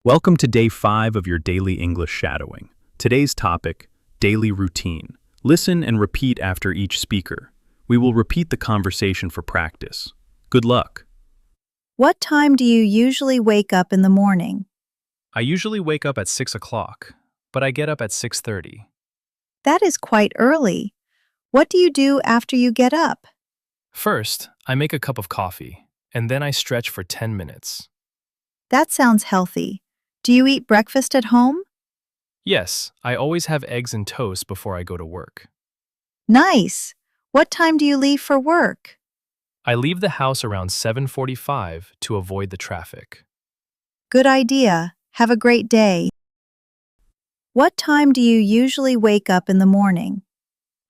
Welcome to day 5 of your daily English shadowing. Today's topic, daily routine. Listen and repeat after each speaker. We will repeat the conversation for practice. Good luck. What time do you usually wake up in the morning? I usually wake up at 6 o'clock, but I get up at 6:30. That is quite early. What do you do after you get up? First, I make a cup of coffee, and then I stretch for 10 minutes. That sounds healthy. Do you eat breakfast at home? Yes, I always have eggs and toast before I go to work. Nice. What time do you leave for work? I leave the house around 7:45 to avoid the traffic. Good idea. Have a great day. What time do you usually wake up in the morning?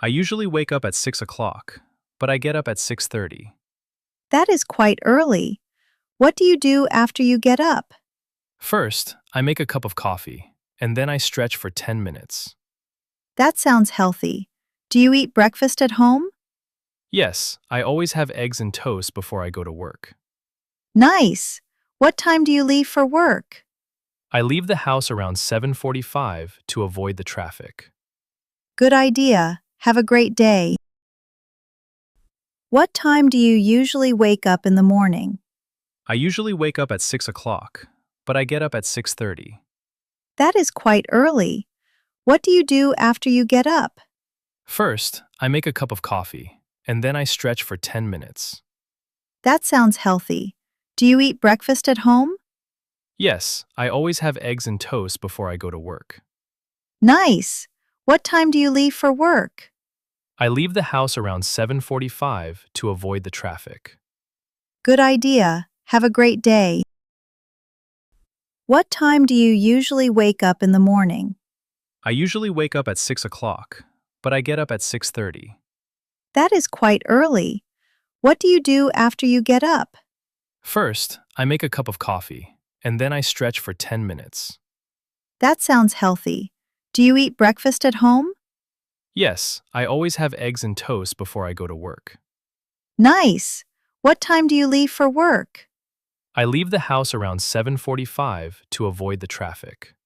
I usually wake up at 6 o'clock, but I get up at 6:30. That is quite early. What do you do after you get up? First, I make a cup of coffee, and then I stretch for 10 minutes. That sounds healthy. Do you eat breakfast at home? Yes, I always have eggs and toast before I go to work. Nice. What time do you leave for work? I leave the house around 7:45 to avoid the traffic. Good idea. Have a great day. What time do you usually wake up in the morning? I usually wake up at 6 o'clock, but I get up at 6:30. That is quite early. What do you do after you get up? First, I make a cup of coffee, and then I stretch for 10 minutes. That sounds healthy. Do you eat breakfast at home? Yes, I always have eggs and toast before I go to work. Nice. What time do you leave for work? I leave the house around 7:45 to avoid the traffic. Good idea. Have a great day. What time do you usually wake up in the morning? I usually wake up at 6 o'clock, but I get up at 6:30. That is quite early. What do you do after you get up? First, I make a cup of coffee, and then I stretch for 10 minutes. That sounds healthy. Do you eat breakfast at home? Yes, I always have eggs and toast before I go to work. Nice. What time do you leave for work? I leave the house around 7:45 to avoid the traffic.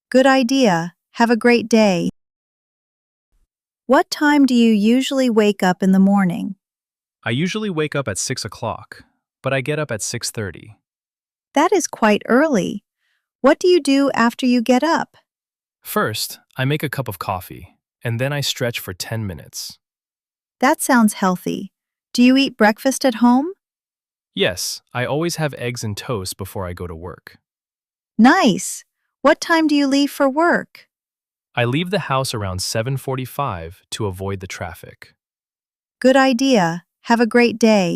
Good idea. Have a great day. What time do you usually wake up in the morning? I usually wake up at 6 o'clock, but I get up at 6:30. That is quite early. What do you do after you get up? First, I make a cup of coffee, and then I stretch for 10 minutes. That sounds healthy. Do you eat breakfast at home? Yes, I always have eggs and toast before I go to work. Nice. What time do you leave for work? I leave the house around 7:45 to avoid the traffic. Good idea. Have a great day.